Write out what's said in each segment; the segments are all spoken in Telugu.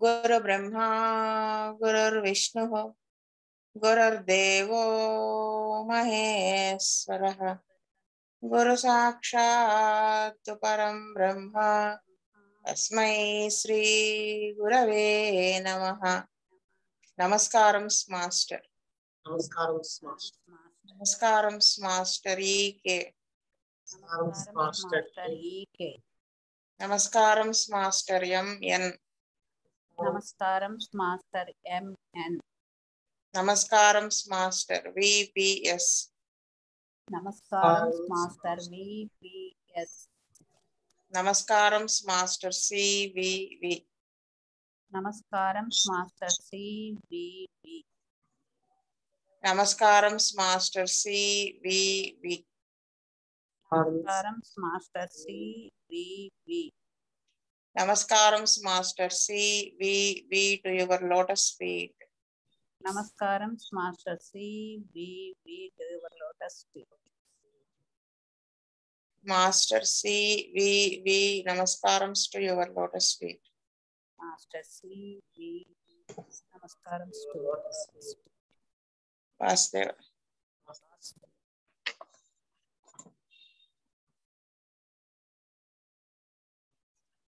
गुरु ब्रह्मा गुरुर्विष्णु गुरुर्देवो महेश्वरः गुरु साक्षात् परं ब्रह्म तस्मै श्री गुरवे नमः। नमस्कारं मास्टर। नमस्कारं नमस्कारं मास्टर के। नमस्कारं मास्टर एन। नमस्कारं मास्टर MN। नमस्कारं मास्टर VPS। नमस्कारं मास्टर VPS। नमस्कारं मास्टर CVV। नमस्कारं मास्टर CVV। नमस्कारं मास्टर CVV। नमस्कारं मास्टर CVV। नमस्कारं master CVV to your lotus feet। नमस्कारं master CVV to your lotus feet। Master CVV नमस्कारं to your lotus feet। Master CVV नमस्कारं to your lotus feet। Vasudev.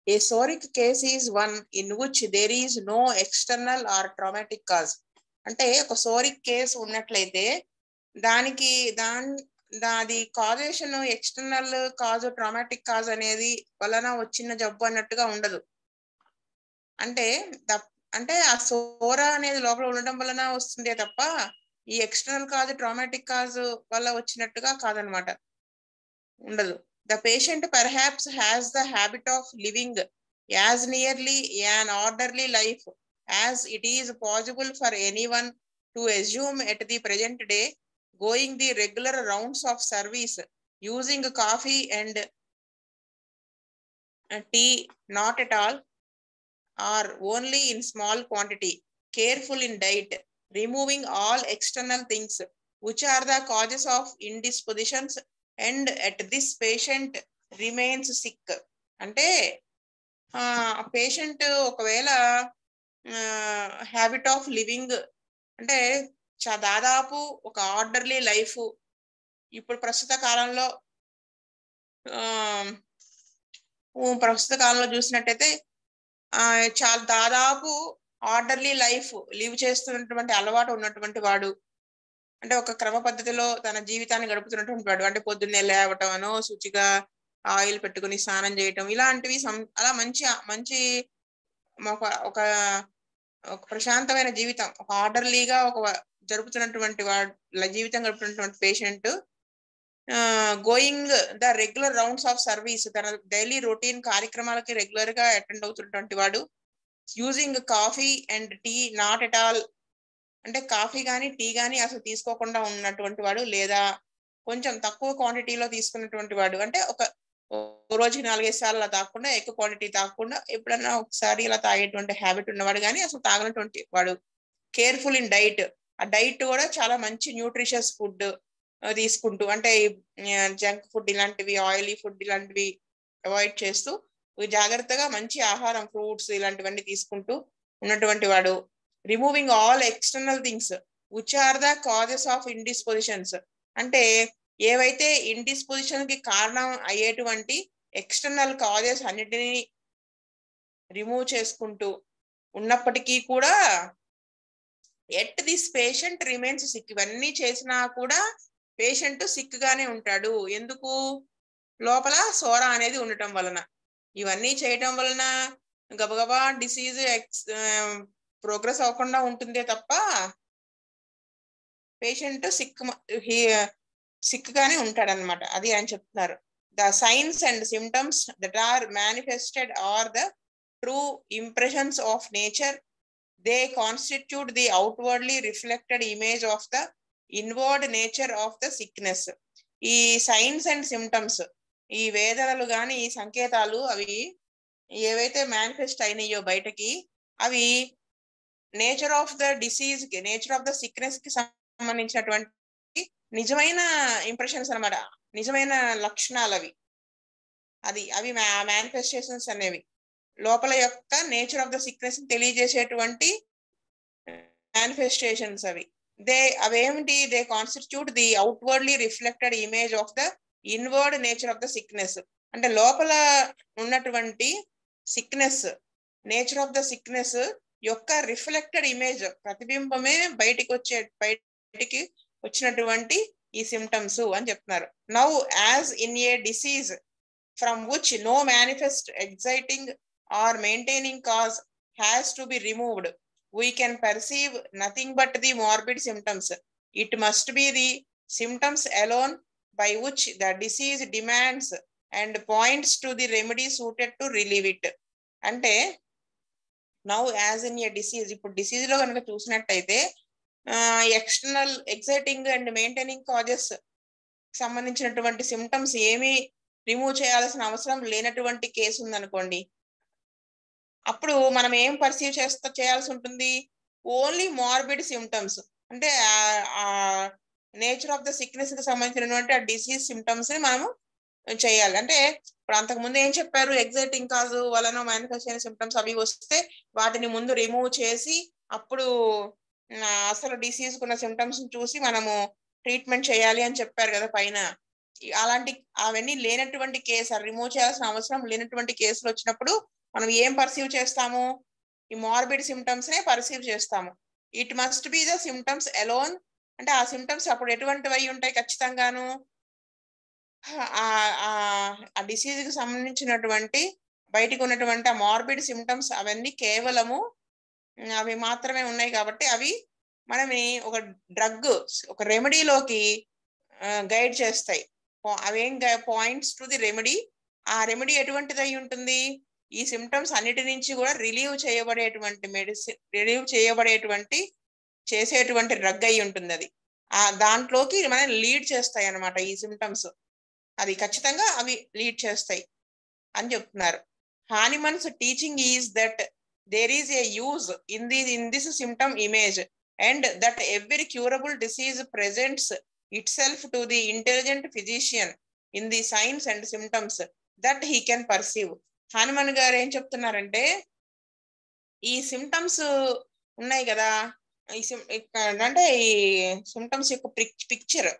A psoric case is one in which there is no external or traumatic cause. అంటే ఒక సోరిక్ కేసు ఉన్నట్లయితే దానికి దాది causation external cause traumatic cause అనేది వలన వచ్చిన జబ్బు అన్నట్టుగా ఉండదు. అంటే అంటే ఆ సోరా అనేది లోపల ఉండడం వలన వస్తుందే తప్ప ఈ ఎక్స్టర్నల్ కాజ్ ట్రామాటిక్ కాజ్ వల్ల వచ్చినట్టుగా కాదనమాట, ఉండదు. The patient perhaps has the habit of living as nearly an orderly life as it is possible for anyone to assume at the present day, going the regular rounds of service, using coffee and tea not at all or only in small quantity, careful in diet, removing all external things which are the causes of indispositions, and at this patient remains sick. అంటే పేషెంట్ ఒకవేళ హ్యాబిట్ ఆఫ్ లివింగ్ అంటే దాదాపు ఒక ఆర్డర్లీ లైఫ్ ఇప్పుడు ప్రస్తుత కాలంలో చూసినట్టయితే చాలా దాదాపు ఆర్డర్లీ లైఫ్ లివ్ చేస్తున్నటువంటి అలవాటు ఉన్నటువంటి వాడు, అంటే ఒక క్రమ పద్ధతిలో తన జీవితాన్ని గడుపుతున్నటువంటి వాడు, అంటే పొద్దున్నే లేవటం, శుచిగా ఆయిల్ పెట్టుకుని స్నానం చేయటం, ఇలాంటివి అలా మంచి ఒక ప్రశాంతమైన జీవితం, ఒక ఆర్డర్లీగా ఒక జరుపుతున్నటువంటి వాడు జీవితం గడుపుతున్నటువంటి patient going the regular rounds of service, తన డైలీ రొటీన్ కార్యక్రమాలకి రెగ్యులర్ గా అటెండ్ అవుతున్నటువంటి వాడు, using coffee and tea not at all, అంటే కాఫీ కానీ టీ కానీ అసలు తీసుకోకుండా ఉన్నటువంటి వాడు, లేదా కొంచెం తక్కువ క్వాంటిటీలో తీసుకున్నటువంటి వాడు, అంటే ఒక రోజుకి 4-5 సార్లు అలా తాగకుండా, ఎక్కువ క్వాంటిటీ తాగకుండా ఎప్పుడన్నా ఒకసారి ఇలా తాగేటువంటి హ్యాబిట్ ఉన్నవాడు కానీ అసలు తాగనటువంటి వాడు, కేర్ఫుల్ ఇన్ డైట్, ఆ డైట్ కూడా చాలా మంచి న్యూట్రిషియస్ ఫుడ్ తీసుకుంటూ, అంటే జంక్ ఫుడ్ ఇలాంటివి, ఆయిలీ ఫుడ్ ఇలాంటివి అవాయిడ్ చేస్తూ జాగ్రత్తగా మంచి ఆహారం, ఫ్రూట్స్ ఇలాంటివన్నీ తీసుకుంటూ ఉన్నటువంటి వాడు, removing all external things which are the causes of indispositions, అంటే ఏవైతే ఇండిస్పోజిషన్ కి కారణం అయ్యేటువంటి ఎక్స్టర్నల్ కాజెస్ అన్నిటినీ రిమూవ్ చేసుకుంటూ ఉన్నప్పటికీ కూడా at this patient remains sick, ఇవన్నీ చేసినా కూడా పేషెంట్ సిక్ గానే ఉంటాడు. ఎందుకు? లోపల సోరా అనేది ఉండటం వలన. ఇవన్నీ చేయటం వలన గబగబా డిసీజ్ ప్రోగ్రెస్ అవ్వకుండా ఉంటుందే తప్ప పేషెంట్ సిక్ గానే ఉంటాడనమాట. అది ఆయన చెప్తున్నారు. The signs and symptoms that are manifested are the true impressions of nature. They constitute the outwardly reflected image of the inward nature of the sickness. ఈ సైన్స్ అండ్ సిమ్టమ్స్, ఈ వేదనలు గాని ఈ సంకేతాలు అవి ఏవైతే మేనిఫెస్ట్ అయినాయో బయటకి, అవి నేచర్ ఆఫ్ ద డిసీజ్ కి, నేచర్ ఆఫ్ ద సిక్నెస్ కి సంబంధించినటువంటి నిజమైన ఇంప్రెషన్స్ అన్నమాట, నిజమైన లక్షణాలు అవి. అవి మేనిఫెస్టేషన్స్ అనేవి లోపల యొక్క నేచర్ ఆఫ్ ద సిక్నెస్ తెలియజేసేటువంటి మేనిఫెస్టేషన్స్ అవి. అవేమిటి? They constitute the outwardly reflected image of the inward nature of the sickness. అంటే లోపల ఉన్నటువంటి sickness, nature of the sickness యొక్క రిఫ్లెక్టెడ్ ఇమేజ్, ప్రతిబింబమే బయటికి వచ్చినటువంటి ఈ సిమ్టమ్స్ అని చెప్తున్నారు. Now as in a disease from which no manifest exciting or maintaining cause has to be removed, we can perceive nothing but the morbid symptoms. It must be the symptoms alone by which the disease demands and points to the remedy suited to relieve it. అంటే now as in a disease, ఇప్పుడు డిసీజ్ లో కనుక చూసినట్టయితే external exciting and maintaining causes సంబంధించినటువంటి సిమ్టమ్స్ ఏమి రిమూవ్ చేయాల్సిన అవసరం లేనటువంటి కేసు ఉందనుకోండి, అప్పుడు మనం ఏం పర్సీవ్ చేయాల్సి ఉంటుంది? ఓన్లీ మార్బిడ్ సిమ్టమ్స్, అంటే నేచర్ ఆఫ్ ద సిక్నెస్ కి సంబంధించినటువంటి ఆ డిసీజ్ సిమ్టమ్స్ ని మనము చేయాలి. అంటే ఇప్పుడు అంతకు ముందు ఏం చెప్పారు? ఎగ్జైటింగ్ కాజు వలన మేనిఫెస్ట్ అయిన సిమ్టమ్స్ అవి వస్తే వాటిని ముందు రిమూవ్ చేసి అప్పుడు అసలు డిసీజ్ కున్న సిమ్టమ్స్ చూసి మనము ట్రీట్మెంట్ చేయాలి అని చెప్పారు కదా పైన. అలాంటి అవన్నీ లేనటువంటి కేసు, రిమూవ్ చేయాల్సిన అవసరం లేనటువంటి కేసులు వచ్చినప్పుడు మనం ఏం పర్సీవ్ చేస్తాము? ఈ మార్బిడ్ సిమ్టమ్స్ నే పర్సీవ్ చేస్తాము. It must be the symptoms alone, అంటే ఆ సిమ్టమ్స్ అప్పుడు ఎటువంటివి అయి ఉంటాయి? ఖచ్చితంగాను ఆ డిసీజ్ కి సంబంధించినటువంటి బయటకు ఉన్నటువంటి ఆ మార్బిడ్ సిమ్టమ్స్ అవన్నీ కేవలము అవి మాత్రమే ఉన్నాయి కాబట్టి అవి మనని ఒక డ్రగ్, ఒక రెమెడీలోకి గైడ్ చేస్తాయి. అవేం పాయింట్స్ టు ది రెమెడీ. ఆ రెమెడీ ఎటువంటిది అయి ఉంటుంది? ఈ సిమ్టమ్స్ అన్నిటి నుంచి కూడా రిలీవ్ చేయబడేటువంటి చేసేటువంటి డ్రగ్ అయి ఉంటుంది. అది దాంట్లోకి మనం లీడ్ చేస్తాయి అన్నమాట ఈ సిమ్టమ్స్. అది ఖచ్చితంగా అవి లీడ్ చేస్తాయి అని చెప్తున్నారు. Hahnemann's teaching is that there is a use in this symptom image and that every curable disease presents itself to the intelligent physician in the signs and symptoms that he can perceive. హానుమన్ గారు ఏం చెప్తున్నారంటే, ఈ సిమ్టమ్స్ ఉన్నాయి కదా, అంటే ఈ సిమ్టమ్స్ యొక్క పిక్చర్,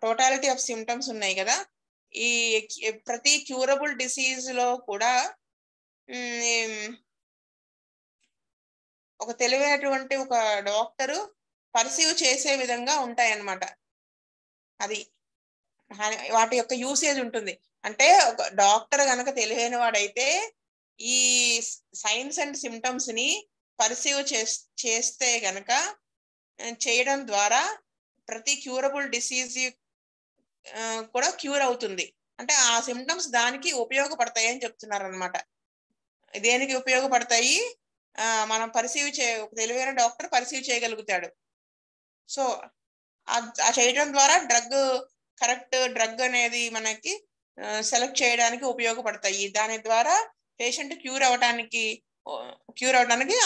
టోటాలిటీ ఆఫ్ సిమ్టమ్స్ ఉన్నాయి కదా, ఈ ప్రతి క్యూరబుల్ డిసీజ్ లో కూడా ఒక తెలివైనటువంటి ఒక డాక్టరు పర్సీవ్ చేసే విధంగా ఉంటాయన్నమాట. అది వాటి యొక్క యూసేజ్ ఉంటుంది. అంటే ఒక డాక్టర్ గనక తెలివైన వాడైతే ఈ సైన్స్ అండ్ సిమ్టమ్స్ ని పర్సీవ్ చేస్తే గనక చేయడం ద్వారా ప్రతి క్యూరబుల్ డిసీజ్ కూడా క్యూర్ అవుతుంది. అంటే ఆ సిమ్టమ్స్ దానికి ఉపయోగపడతాయి అని చెప్తున్నారు అనమాట. దేనికి ఉపయోగపడతాయి? మనం ఒక తెలివైన డాక్టర్ పర్సీవ్ చేయగలుగుతాడు. సో ఆ చేయడం ద్వారా కరెక్ట్ డ్రగ్ అనేది మనకి సెలెక్ట్ చేయడానికి ఉపయోగపడతాయి. దాని ద్వారా పేషెంట్ క్యూర్ అవడానికి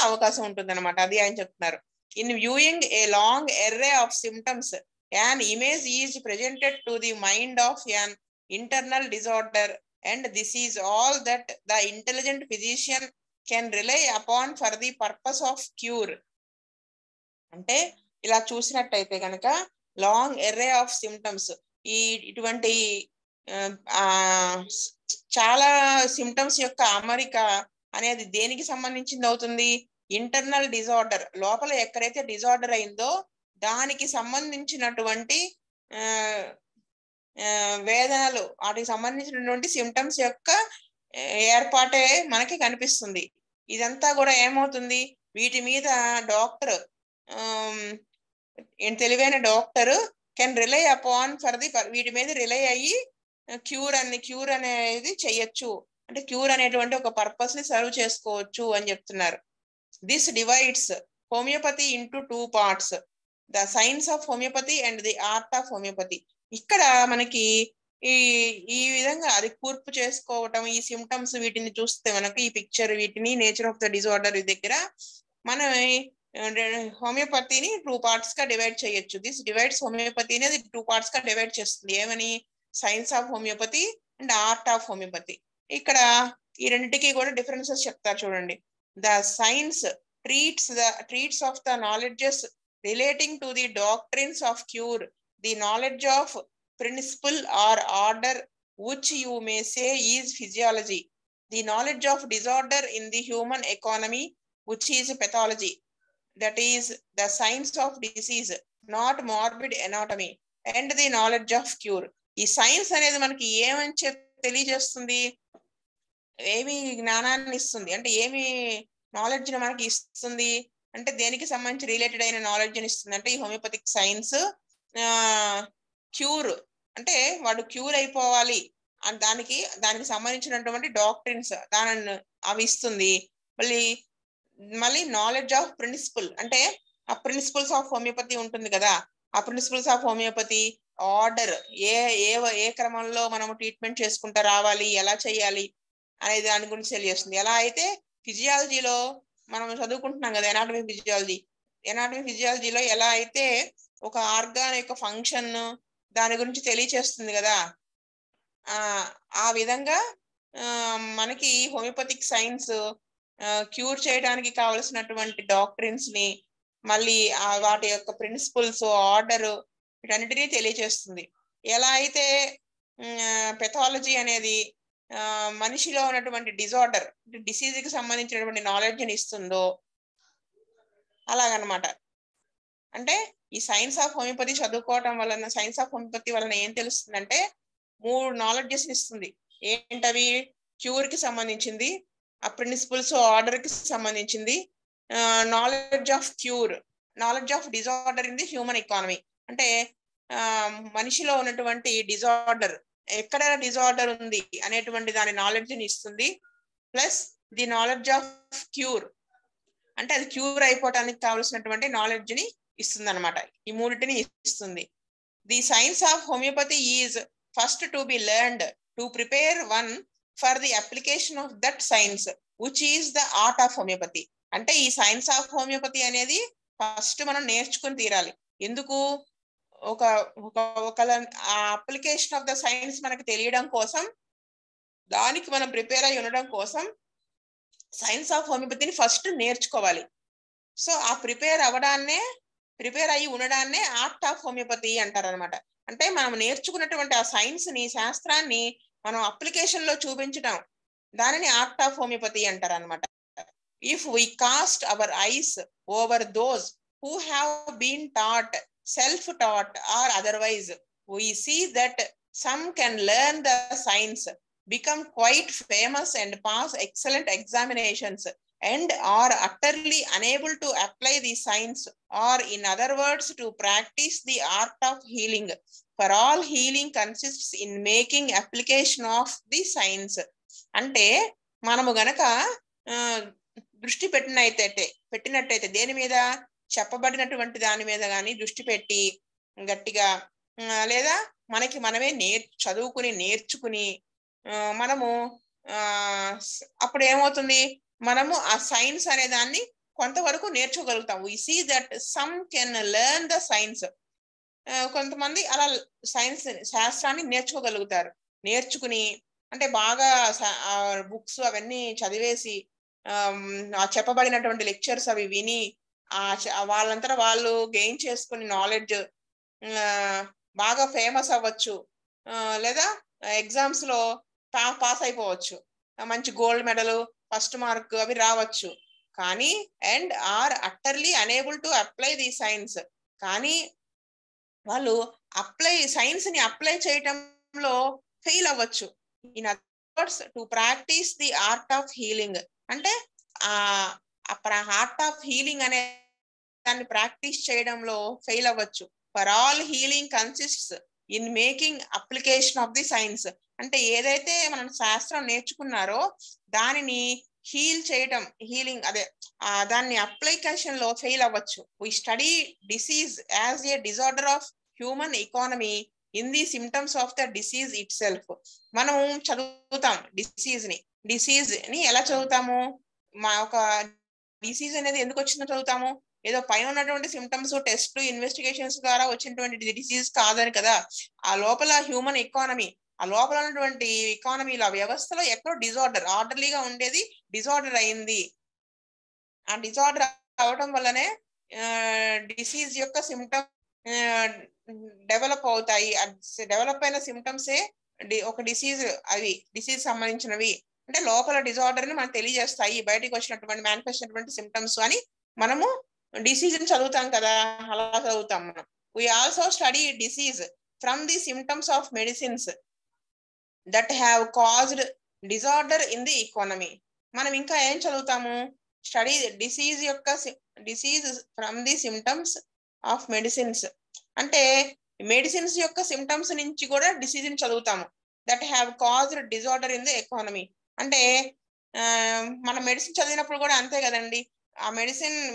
అవకాశం ఉంటుంది అనమాట. అది ఆయన చెప్తున్నారు. In viewing a long array of symptoms an image is presented to the mind of an internal disorder, and this is all that the intelligent physician can rely upon for the purpose of cure. అంటే ఇలా చూసినట్టయితే కనుక లాంగ్ ఎర్రే ఆఫ్ సిమ్టమ్స్, ఇటువంటి చాలా సిమ్టమ్స్ యొక్క అమరిక అనేది దేనికి సంబంధించింది అవుతుంది? ఇంటర్నల్ డిజార్డర్, లోపల ఎక్కడైతే డిజార్డర్ అయిందో దానికి సంబంధించినటువంటి వేదనలు, వాటికి సంబంధించినటువంటి సిమ్టమ్స్ యొక్క ఏర్పాటే మనకి కనిపిస్తుంది. ఇదంతా కూడా ఏమవుతుంది? వీటి మీద డాక్టర్, తెలివైన డాక్టర్ కెన్ రిలై అపాన్ వీటి మీద రిలై అయ్యి క్యూర్ అనేది చెయ్యొచ్చు. అంటే క్యూర్ అనేటువంటి ఒక పర్పస్ ని సర్వ్ చేసుకోవచ్చు అని చెప్తున్నారు. This divides homeopathy into 2 parts. The science of homeopathy and the art of homeopathy. ఇక్కడ మనకి ఈ ఈ విధంగా అది కూర్పు చేసుకోవటం, ఈ సిమ్టమ్స్ వీటిని చూస్తే మనకి ఈ పిక్చర్ వీటిని నేచర్ ఆఫ్ ద డిజార్డర్ దగ్గర మనం హోమియోపతిని 2 పార్ట్స్ గా డివైడ్ చేయొచ్చు. దిస్ డివైడ్స్ హోమియోపతి అనేది 2 పార్ట్స్ గా డివైడ్ చేస్తుంది. ఏమని? Science of homeopathy and art of homeopathy. ఇక్కడ ఈ రెండింటికి కూడా డిఫరెన్సెస్ చెప్తారు చూడండి. The science treats of the knowledges relating to the doctrines of cure, the knowledge of principle or order, which you may say is physiology, the knowledge of disorder in the human economy, which is pathology, that is the science of disease, not morbid anatomy, and the knowledge of cure. ఈ సైన్స్ అనేది మనకి ఏమని తెలియజేస్తుంది? ఏమి జ్ఞానాన్ని ఇస్తుంది అంటే ఏమి నాలెడ్జ్ ని మనకి ఇస్తుంది అంటే దేనికి సంబంధించి రిలేటెడ్ అయిన నాలెడ్జ్ ని ఇస్తుంది అంటే ఈ హోమియోపతిక్ సైన్స్ క్యూర్ అంటే వాడు క్యూర్ అయిపోవాలి అని దానికి సంబంధించినటువంటి డాక్టరీన్స్ దానిని అవి ఇస్తుంది. మళ్ళీ నాలెడ్జ్ ఆఫ్ ప్రిన్సిపల్ అంటే ఆ ప్రిన్సిపల్స్ ఆఫ్ హోమియోపతి ఉంటుంది కదా, ఆ ప్రిన్సిపల్స్ ఆఫ్ హోమియోపతి ఆర్డర్ ఏ క్రమంలో మనం ట్రీట్మెంట్ చేసుకుంటా రావాలి, ఎలా చేయాలి అనేది దాని గురించి తెలియజేస్తుంది. ఎలా అయితే ఫిజియాలజీలో మనం చదువుకుంటున్నాం కదా, ఎనాటమీ ఫిజియాలజీలో ఎలా అయితే ఒక ఆర్గాన్ యొక్క ఫంక్షన్ దాని గురించి తెలియచేస్తుంది కదా, ఆ విధంగా మనకి హోమియోపతిక్ సైన్స్ క్యూర్ చేయడానికి కావలసినటువంటి డాక్టరీన్స్ ని మళ్ళీ వాటి యొక్క ప్రిన్సిపల్స్ ఆర్డర్ వీటన్నిటినీ తెలియచేస్తుంది. ఎలా అయితే పెథాలజీ అనేది మనిషిలో ఉన్నటువంటి డిజార్డర్ డిసీజ్ కి సంబంధించినటువంటి నాలెడ్జ్ ని ఇస్తుందో అలాగనమాట. అంటే ఈ సైన్స్ ఆఫ్ హోమియోపతి చదువుకోవటం వలన సైన్స్ ఆఫ్ హోమియోపతి వలన ఏం తెలుస్తుందంటే 3 నాలెడ్జెస్ ఇస్తుంది. ఏంటవి? క్యూర్ కి సంబంధించింది, ఆ ప్రిన్సిపల్స్ ఆర్డర్ కి సంబంధించింది, knowledge of cure, knowledge of disorder in the human economy అంటే మనిషిలో ఉన్నటువంటి డిజార్డర్ ఎక్కడ డిజార్డర్ ఉంది అనేటువంటి దాని నాలెడ్జ్ ని ఇస్తుంది. Plus the knowledge of cure అంటే అది క్యూర్ అయిపోవటానికి కావలసినటువంటి నాలెడ్జ్ ని ఇస్తుంది అనమాట. ఈ మూడింటిని ఇస్తుంది. The science of homeopathy is first to be learned to prepare one for the application of that science which is the art of homeopathy. అంటే ఈ సైన్స్ ఆఫ్ హోమియోపతి అనేది ఫస్ట్ మనం నేర్చుకుని తీరాలి. ఎందుకు? ఒక అప్లికేషన్ ఆఫ్ ద సైన్స్ మనకు తెలియడం కోసం, దానికి మనం ప్రిపేర్ అయి ఉండడం కోసం సైన్స్ ఆఫ్ హోమియోపతిని ఫస్ట్ నేర్చుకోవాలి. సో ఆ ప్రిపేర్ అయ్యి ఉండడాన్నే ఆర్ట్ ఆఫ్ హోమియోపతి అంటారు అనమాట. అంటే మనం నేర్చుకున్నటువంటి ఆ సైన్స్ ని శాస్త్రాన్ని మనం అప్లికేషన్ లో చూపించడం దానిని ఆర్ట్ ఆఫ్ హోమియోపతి అంటారు అనమాట. If we cast our eyes over those who have been taught self-taught or otherwise, we see that some can learn the science, become quite famous and pass excellent examinations, and are utterly unable to apply the science, or in other words to practice the art of healing. For all healing consists in making application of the science. అంటే మనము గనక దృష్టి పెట్టినట్టయితే దేని మీద? చెప్పబడినటువంటి దాని మీద కానీ దృష్టి పెట్టి గట్టిగా, లేదా మనమే చదువుకుని నేర్చుకుని మనము అప్పుడు ఏమవుతుంది? మనము ఆ సైన్స్ అనే దాన్ని కొంతవరకు నేర్చుకోగలుగుతాం. We see that some can learn the science. కొంతమంది అలా సైన్స్ శాస్త్రాన్ని నేర్చుకోగలుగుతారు. నేర్చుకుని అంటే బాగా బుక్స్ అవన్నీ చదివేసి చెప్పబడినటువంటి లెక్చర్స్ అవి విని వాళ్ళంతా వాళ్ళు గెయిన్ చేసుకుని నాలెడ్జ్ బాగా ఫేమస్ అవ్వచ్చు, లేదా ఎగ్జామ్స్ లో పాస్ అయిపోవచ్చు, మంచి గోల్డ్ మెడల్ ఫస్ట్ మార్క్ అవి రావచ్చు. కానీ and are utterly unable to apply the science. కానీ వాళ్ళు సైన్స్ ని అప్లై చేయటంలో ఫెయిల్ అవ్వచ్చు. In other words to practice the art of healing అంటే ఆర్ట్ ఆఫ్ హీలింగ్ అనే దాన్ని ప్రాక్టీస్ చేయడంలో ఫెయిల్ అవ్వచ్చు. For all healing consists in making application of the science. అంటే ఏదైతే మనం శాస్త్రం నేర్చుకున్నారో దానిని హీల్ చేయటం, హీలింగ్ అదే దాన్ని అప్లికేషన్ లో ఫెయిల్ అవ్వచ్చు. We study disease as a disorder of human economy in the symptoms of the disease itself. మనం చదువుతాం డిసీజ్ ని ఎలా చదువుతాము? మా ఒక డిసీజ్ అనేది ఎందుకు వచ్చిందో చదువుతాము, ఏదో పైన ఉన్నటువంటి సిమ్టమ్స్ టెస్ట్ ఇన్వెస్టిగేషన్స్ ద్వారా వచ్చినటువంటి డిసీజ్ కాదని కదా. ఆ లోపల హ్యూమన్ ఎకానమీ, ఆ లోపల ఉన్నటువంటి ఎకానమీలో వ్యవస్థలో ఎక్కడో డిజార్డర్, ఆర్డర్లీగా ఉండేది డిజార్డర్ అయింది. ఆ డిజార్డర్ అవడం వల్లనే డిసీజ్ యొక్క సిమ్టమ్ డెవలప్ అవుతాయి. డెవలప్ అయిన సిమ్టమ్సే ఒక డిసీజ్, అవి డిసీజ్ సంబంధించినవి. అంటే లోపల డిజార్డర్ ని మనకు తెలియజేస్తాయి, బయటకు వచ్చినటువంటి మేనిఫెస్ట్ సిమ్టమ్స్ అని మనము డిసీజ్ ని చదువుతాం కదా, అలా చదువుతాం మనం. we also study disease from the symptoms of medicines that have caused disorder in the economy. మనం ఇంకా ఏం చదువుతాము? Study disease from the symptoms of medicines, అంటే మెడిసిన్స్ యొక్క సిమ్టమ్స్ నుంచి కూడా డిసీజ్ ని చదువుతాము. That have caused disorder in the economy. అంటే మన మెడిసిన్ చదివినప్పుడు కూడా అంతే కదండి. ఆ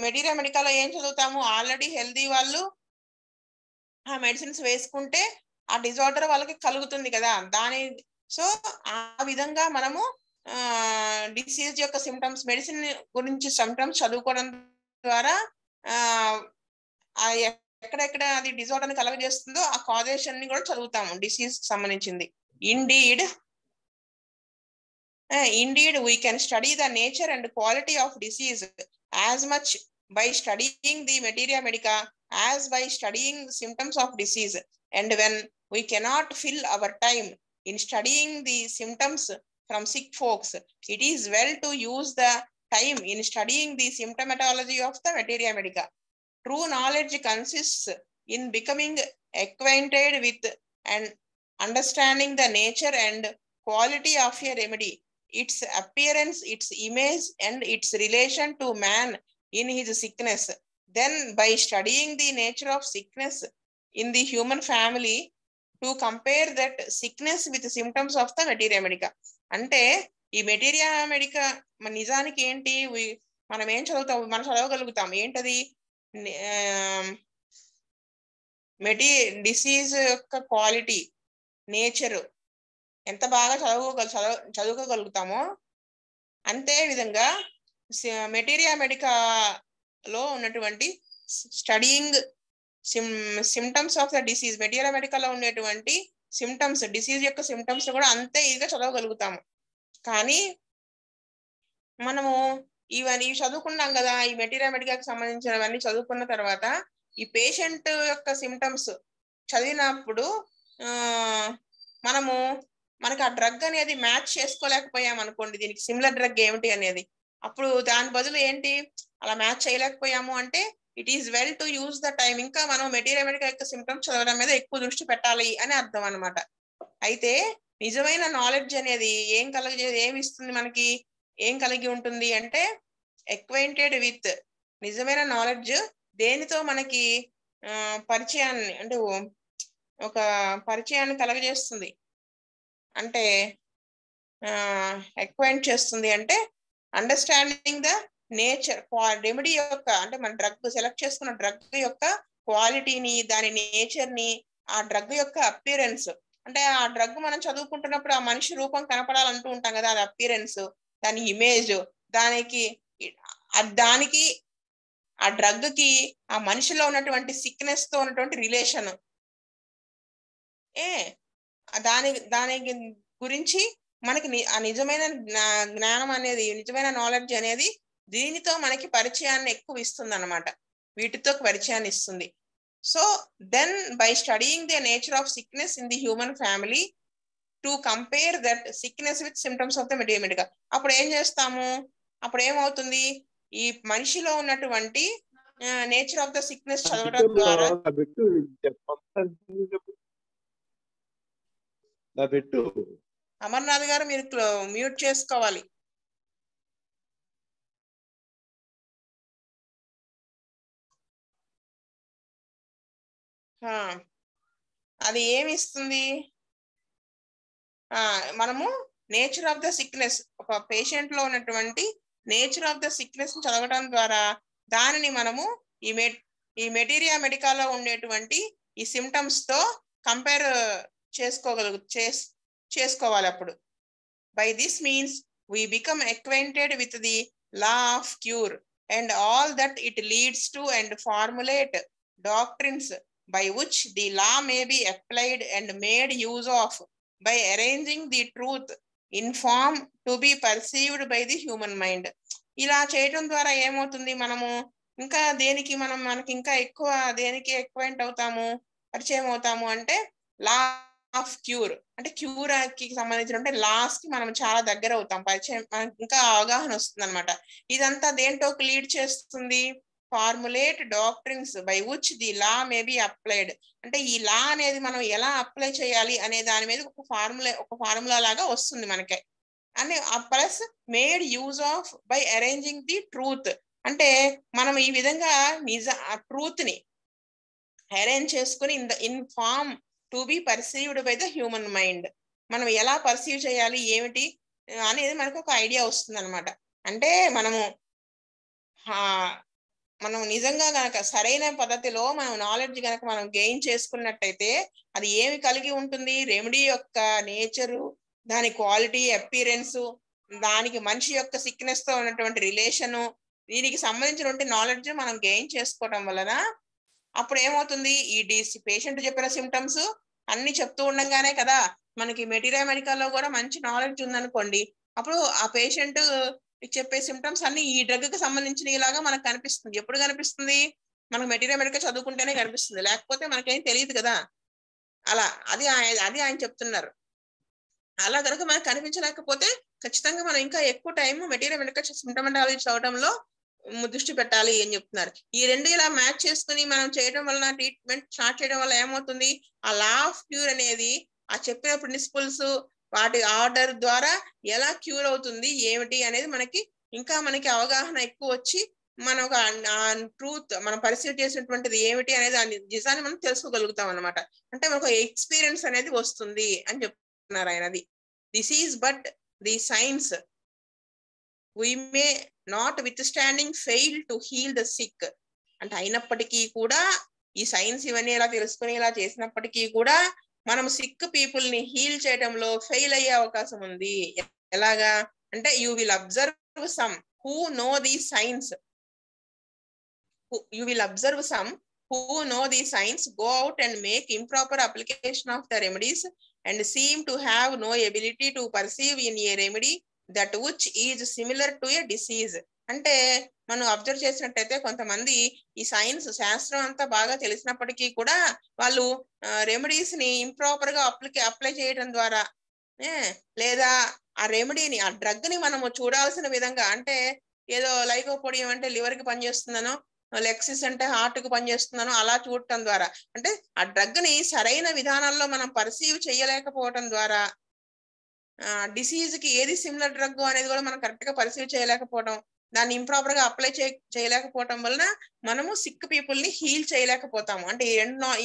మెటీరియా మెడికాలో ఏం చదువుతాము? ఆల్రెడీ హెల్దీ వాళ్ళు ఆ మెడిసిన్స్ వేసుకుంటే ఆ డిజార్డర్ వాళ్ళకి కలుగుతుంది కదా. సో ఆ విధంగా మనము డిసీజ్ యొక్క సిమ్టమ్స్, మెడిసిన్ గురించి సిమ్టమ్స్ చదువుకోవడం ద్వారా ఎక్కడెక్కడ అది డిజార్డర్ ని కలగజేస్తుందో ఆ కాజేషన్ ని కూడా చదువుతాము డిసీజ్ సంబంధించింది. Indeed, we can study the nature and quality of disease as much by studying the materia medica as by studying symptoms of disease. And when we cannot fill our time in studying the symptoms from sick folks, it is well to use the time in studying the symptomatology of the materia medica. True knowledge consists in becoming acquainted with and understanding the nature and quality of a remedy, its appearance, its image, and its relation to man in his sickness. Then by studying the nature of sickness in the human family, to compare that sickness with symptoms of the materia medica. అంటే ఈ మెటీరియా మెడికా నిజానికి ఏంటి? మనం ఏం చదువుతాం? మనం చదవగలుగుతాం ఏంటది? డిసీజ్ యొక్క క్వాలిటీ, నేచర్ ఎంత బాగా చదువుకోగలుగుతామో అంతే విధంగా మెటీరియా మెడికాలో ఉన్నటువంటి studying symptoms of the disease, materia మెడికాలో ఉండేటువంటి సిమ్టమ్స్, డిసీజ్ యొక్క సిమ్టమ్స్ కూడా అంతే ఈజీగా చదవగలుగుతాము. కానీ మనము ఇవి చదువుకున్నాం కదా, ఈ మెటీరియా మెడికాకి సంబంధించినవన్నీ చదువుకున్న తర్వాత ఈ పేషెంట్ యొక్క సిమ్టమ్స్ చదివినప్పుడు మనకి ఆ డ్రగ్ అనేది మ్యాచ్ చేసుకోలేకపోయాం అనుకోండి, దీనికి సిమిలర్ డ్రగ్ ఏమిటి అనేది. అప్పుడు దాని బదులు ఏంటి, అలా మ్యాచ్ చేయలేకపోయాము అంటే it is well to use the time. ఇంకా మనం మెటీరియా మెడికా యొక్క సిమ్టమ్స్ చదవడం మీద ఎక్కువ దృష్టి పెట్టాలి అని అర్థం అనమాట. అయితే నిజమైన నాలెడ్జ్ అనేది ఏమి ఇస్తుంది మనకి, ఏం కలిగి ఉంటుంది అంటే ఎక్వైంటెడ్ విత్. నిజమైన నాలెడ్జ్ దేనితో మనకి పరిచయాన్ని, అంటే ఒక పరిచయాన్ని కలగజేస్తుంది, అంటే ఎక్వైంట్ చేస్తుంది. అంటే అండర్స్టాండింగ్ ద నేచర్, రెమెడీ యొక్క, అంటే మన డ్రగ్ సెలెక్ట్ చేసుకున్న డ్రగ్ యొక్క క్వాలిటీని, దాని నేచర్ ని, ఆ డ్రగ్ యొక్క అపియరెన్స్, అంటే ఆ డ్రగ్ మనం చదువుకుంటున్నప్పుడు ఆ మనిషి రూపం కనపడాలంటూ ఉంటాం కదా, అది అపియరెన్స్, దాని ఇమేజ్, దానికి ఆ డ్రగ్ కి ఆ మనిషిలో ఉన్నటువంటి సిక్నెస్ తో ఉన్నటువంటి రిలేషన్, దాని గురించి మనకి ఆ నిజమైన జ్ఞానం అనేది, నిజమైన నాలెడ్జ్ అనేది దీనితో మనకి పరిచయాన్ని ఎక్కువ ఇస్తుంది అనమాట, వీటితో పరిచయాన్ని ఇస్తుంది. So then by studying the nature of sickness in the human family to compare that sickness with symptoms of the materia medica. అప్పుడు ఏం చేస్తాము, అప్పుడు ఏమవుతుంది, ఈ మనిషిలో ఉన్నటువంటి నేచర్ ఆఫ్ ద సిక్నెస్ చదవడం ద్వారా అమర్నాథ్ గారు మీరు మ్యూట్ చేసుకోవాలి. అది ఏమి ఇస్తుంది, మనము నేచర్ ఆఫ్ ద సిక్నెస్, ఒక పేషెంట్ లో ఉన్నటువంటి నేచర్ ఆఫ్ ద సిక్నెస్ చదవడం ద్వారా దానిని మనము ఈ మెటీరియా మెడికాలో ఉండేటువంటి ఈ సిమ్టమ్స్ తో కంపేర్ చేసుకోవాలి. అప్పుడు by this means we become acquainted with the law of cure and all that it leads to and formulate doctrines by which the law may be applied and made use of by arranging the truth in form to be perceived by the human mind. ఇలా చేయడం ద్వారా ఏమవుతుంది, మనము ఇంకా మనకి ఇంకా ఎక్కువ దేనికి ఎక్వైంట్ అవుతాము, పరిచయం అవుతాము అంటే లా ఆఫ్ క్యూర్, అంటే క్యూర్ కి సంబంధించిన లాస్ కి మనం చాలా దగ్గర అవుతాం, పరిచయం ఇంకా అవగాహన వస్తుంది అనమాట. ఇదంతా దేంటోకి లీడ్ చేస్తుంది, formulate doctrines by which the law may be applied, అంటే ఈ లా అనేది మనం ఎలా అప్లై చేయాలి అనే దాని మీద ఒక ఫార్ములా లాగా వస్తుంది మనకి. అని plus made use of by arranging the truth, అంటే మనం ఈ విధంగా ట్రూత్ ని అరేంజ్ చేసుకుని in form to be perceived by the human mind, మనం ఎలా పర్సీవ్ చేయాలి ఏమిటి అనేది మనకు ఒక ఐడియా వస్తుంది అనమాట. అంటే మనం నిజంగా గనక సరైన పద్ధతిలో మనం నాలెడ్జ్ గనక మనం గెయిన్ చేసుకున్నట్టయితే అది ఏమి కలిగి ఉంటుంది, రెమెడీ యొక్క నేచరు, దాని క్వాలిటీ, అపీరెన్స్, దానికి మనిషి యొక్క సిక్నెస్ తో ఉన్నటువంటి రిలేషను, దీనికి సంబంధించినటువంటి నాలెడ్జ్ మనం గెయిన్ చేసుకోవడం వలన అప్పుడు ఏమవుతుంది, ఈ పేషెంట్ చెప్పిన సిమ్టమ్స్ అన్ని చెప్తూ ఉండగానే కదా మనకి మెటీరియా మెడికల్లో కూడా మంచి నాలెడ్జ్ ఉందనుకోండి, అప్పుడు ఆ పేషెంట్ చెప్పే సిమ్టమ్స్ అన్ని ఈ డ్రగ్ కి సంబంధించిన ఇలాగా మనకు కనిపిస్తుంది. ఎప్పుడు కనిపిస్తుంది, మనకు మెటీరియా మెడికల్ చదువుకుంటేనే కనిపిస్తుంది, లేకపోతే మనకేం తెలియదు కదా. అలా అది ఆయన చెప్తున్నారు. అలా కనుక మనకు కనిపించలేకపోతే ఖచ్చితంగా మనం ఇంకా ఎక్కువ టైం మెటీరియల్ మెడికల్ సిమ్టమాలజీ చదవడంలో దృష్టి పెట్టాలి అని చెప్తున్నారు. ఈ రెండు ఇలా మ్యాచ్ చేసుకుని మనం చేయడం వలన, ట్రీట్మెంట్ స్టార్ట్ చేయడం వల్ల ఏమవుతుంది, ఆ లా ఆఫ్ క్యూర్ అనేది ఆ చెప్పిన ప్రిన్సిపల్స్ వాటి ఆర్డర్ ద్వారా ఎలా క్యూర్ అవుతుంది ఏమిటి అనేది మనకి అవగాహన ఎక్కువ వచ్చి మనం ఒక ట్రూత్ మనం పర్సీవ్ చేసినటువంటిది ఏమిటి అనేది ఆ నిజాన్ని మనం తెలుసుకోగలుగుతాం అనమాట. అంటే మనకు ఎక్స్పీరియన్స్ అనేది వస్తుంది అని చెప్తున్నారు ఆయనది. This is but the science we may not withstanding fail to heal the sick, అంటే అయినప్పటికీ కూడా ఈ సైన్స్ ఇవన్నీ ఇలా తెలుసుకుని ఇలా చేసినప్పటికీ కూడా మనం సిక్ పీపుల్ ని హీల్ చేయడంలో ఫెయిల్ అయ్యే అవకాశం ఉంది. ఎలాగా అంటే you will observe some who know the science, you will observe some who know the science go out and make improper application of the remedies and seem to have no ability to perceive in a remedy that which is similar to a disease. అంటే మనం అబ్జర్వ్ చేసినట్టయితే కొంతమంది ఈ సైన్స్ శాస్త్రం అంతా బాగా తెలిసినప్పటికీ కూడా వాళ్ళు రెమెడీస్ ని ఇంప్రాపర్ గా అప్లై చేయడం ద్వారా లేదా ఆ రెమెడీని ఆ డ్రగ్ ని మనము చూడాల్సిన విధంగా, అంటే ఏదో లైకోపోడియం అంటే లివర్ కి పనిచేస్తుందనో, లెక్సిస్ అంటే హార్ట్ కు పనిచేస్తున్నాను అలా చూడటం ద్వారా, అంటే ఆ డ్రగ్ ని సరైన విధానాల్లో మనం పర్సీవ్ చేయలేకపోవటం ద్వారా డిసీజ్ కి ఏది సిమిలర్ డ్రగ్ అనేది కూడా మనం కరెక్ట్ గా పర్సీవ్ చేయలేకపోవడం, దాన్ని ఇంప్రాపర్ గా అప్లై చేయలేకపోవటం వలన మనము సిక్ పీపుల్ ని హీల్ చేయలేకపోతాము. అంటే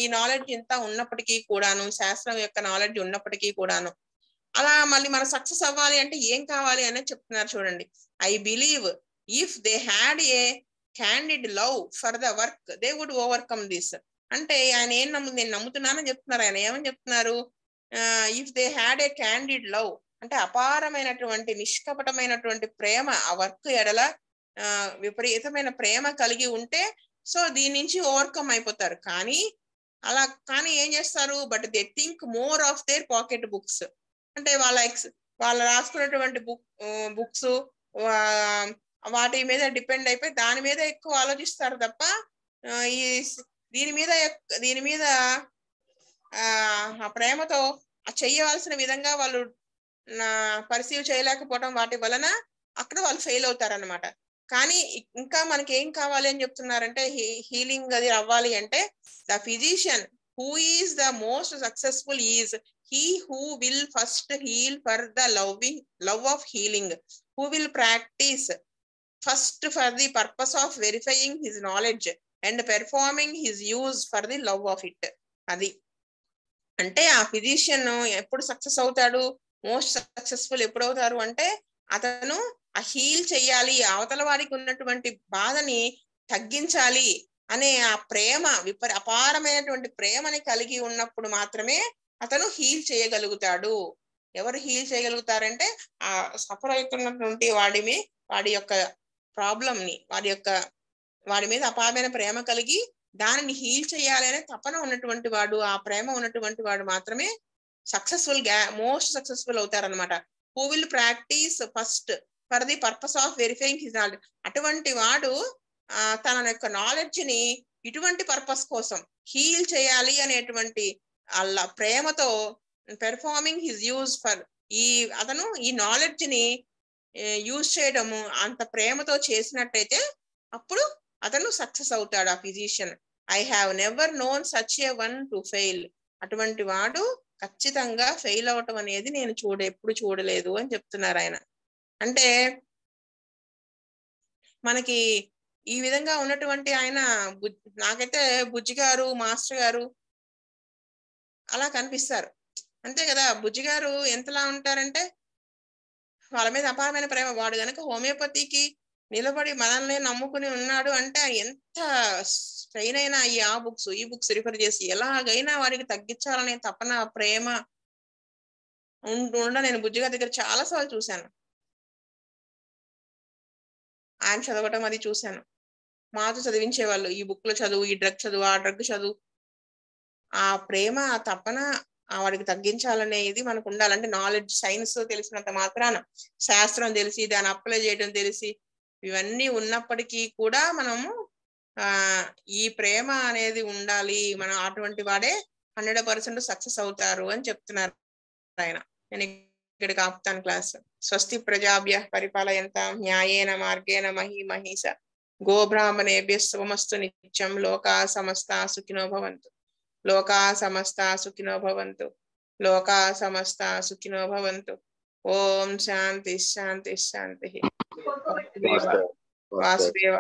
ఈ నాలెడ్జ్ ఇంత ఉన్నప్పటికీ కూడాను, శాస్త్రం యొక్క నాలెడ్జ్ ఉన్నప్పటికీ కూడాను, అలా మళ్ళీ మనం సక్సెస్ అవ్వాలి అంటే ఏం కావాలి అనేది చెప్తున్నారు చూడండి. I believe if they had a candid love for the work they would overcome this. అంటే ఆయన నేను నమ్ముతున్నానని చెప్తున్నారు. ఆయన ఏమని చెప్తున్నారు, if they had a candid love అంటే అపారమైనటువంటి నిష్కపటమైనటువంటి ప్రేమ, ఆ వర్క్ ఎడల విపరీతమైన ప్రేమ కలిగి ఉంటే సో దీని నుంచి ఓవర్కమ్ అయిపోతారు. కానీ ఏం చేస్తారు, but they think more of their pocket books, అంటే వాళ్ళ రాసుకున్నటువంటి బుక్స్ వాటి మీద డిపెండ్ అయిపోయి దాని మీద ఎక్కువ ఆలోచిస్తారు తప్ప దీని మీద ఆ ప్రేమతో చెయ్యవలసిన విధంగా వాళ్ళు పర్సీవ్ చేయలేకపోవడం వాటి వలన అక్కడ వాళ్ళు ఫెయిల్ అవుతారనమాట. కానీ ఇంకా మనకి ఏం కావాలి అని చెప్తున్నారంటే, హీలింగ్ అది అవ్వాలి అంటే the physician who is the most successful is he who will first heal for the love of healing, who will practice first for the purpose of verifying his knowledge and performing his use for the love of it. అది అంటే ఆ ఫిజిషియన్ ఎప్పుడు సక్సెస్ అవుతాడు, మోస్ట్ సక్సెస్ఫుల్ ఎప్పుడవుతారు అంటే అతను ఆ హీల్ చెయ్యాలి, అవతల వాడికి ఉన్నటువంటి బాధని తగ్గించాలి అనే ఆ ప్రేమ అపారమైనటువంటి ప్రేమని కలిగి ఉన్నప్పుడు మాత్రమే అతను హీల్ చేయగలుగుతాడు. ఎవరు హీల్ చేయగలుగుతారంటే ఆ సఫర్ అవుతున్నటువంటి వాడి యొక్క ప్రాబ్లం ని వాడి మీద అపారమైన ప్రేమ కలిగి దానిని హీల్ చేయాలి అనే తపన ఉన్నటువంటి వాడు, ఆ ప్రేమ ఉన్నటువంటి వాడు మాత్రమే మోస్ట్ సక్సెస్ఫుల్ అవుతారనమాట. Who will practise first for the purpose of verifying his knowledge. అటువంటి వాడు తన యొక్క నాలెడ్జ్ ని ఇటువంటి పర్పస్ కోసం హీల్ చేయాలి అనేటువంటి అలా ప్రేమతో పెర్ఫార్మింగ్ హిజ్ యూజ్ ఫర్ అతను ఈ నాలెడ్జ్ ని యూజ్ చేయడము అంత ప్రేమతో చేసినట్టయితే అప్పుడు అతను సక్సెస్ అవుతాడు ఆ physician. I have never known such a one to fail. అటువంటి వాడు ఖచ్చితంగా ఫెయిల్ అవటం అనేది నేను ఎప్పుడు చూడలేదు అని చెప్తున్నారు ఆయన. అంటే మనకి ఈ విధంగా ఉన్నటువంటి ఆయన నాకైతే బుజ్జి గారు మాస్టర్ గారు అలా కనిపిస్తారు. అంతే కదా, బుజ్జి గారు ఎంతలా ఉంటారంటే వాళ్ళ మీద అపారమైన ప్రేమ. వాడు గనక హోమియోపతికి నిలబడి మనల్ని నమ్ముకుని ఉన్నాడు అంటే ఎంత స్ట్రెయిన్ అయినా ఈ బుక్స్ రిఫర్ చేసి ఎలాగైనా వాడికి తగ్గించాలనే తపన ప్రేమ నేను బుజ్జిగారి దగ్గర చాలా సార్లు చూశాను. ఆయన చదవటం అది చూశాను. మాతో చదివించేవాళ్ళు, ఈ బుక్ లో చదువు, ఈ డ్రగ్ చదువు, ఆ డ్రగ్ చదువు. ఆ ప్రేమ ఆ తపన వాడికి తగ్గించాలనేది మనకు ఉండాలంటే నాలెడ్జ్, సైన్స్ తెలిసినంత మాత్రాన, శాస్త్రం తెలిసి దాన్ని అప్లై చేయడం తెలిసి ఇవన్నీ ఉన్నప్పటికీ కూడా మనము ఈ ప్రేమ అనేది ఉండాలి. మనం అటువంటి వాడే 100% సక్సెస్ అవుతారు అని చెప్తున్నారు ఆయన. నేను ఇక్కడికి ఆపుతాను క్లాస్. స్వస్తి ప్రజాభ్య పరిపాలయంతాం న్యాయేన మార్గేణ మహీమహీష గోబ్రాహ్మణేభ్య శుభమస్తు నిత్యం. లోకా సమస్తా సుఖినో భవంతు. లోకా సమస్తా సుఖినో భవంతు. లోకా సమస్తా సుఖినో భవంతు. ఓం శాంతి శాంతి శాంతి. వాసుదేవ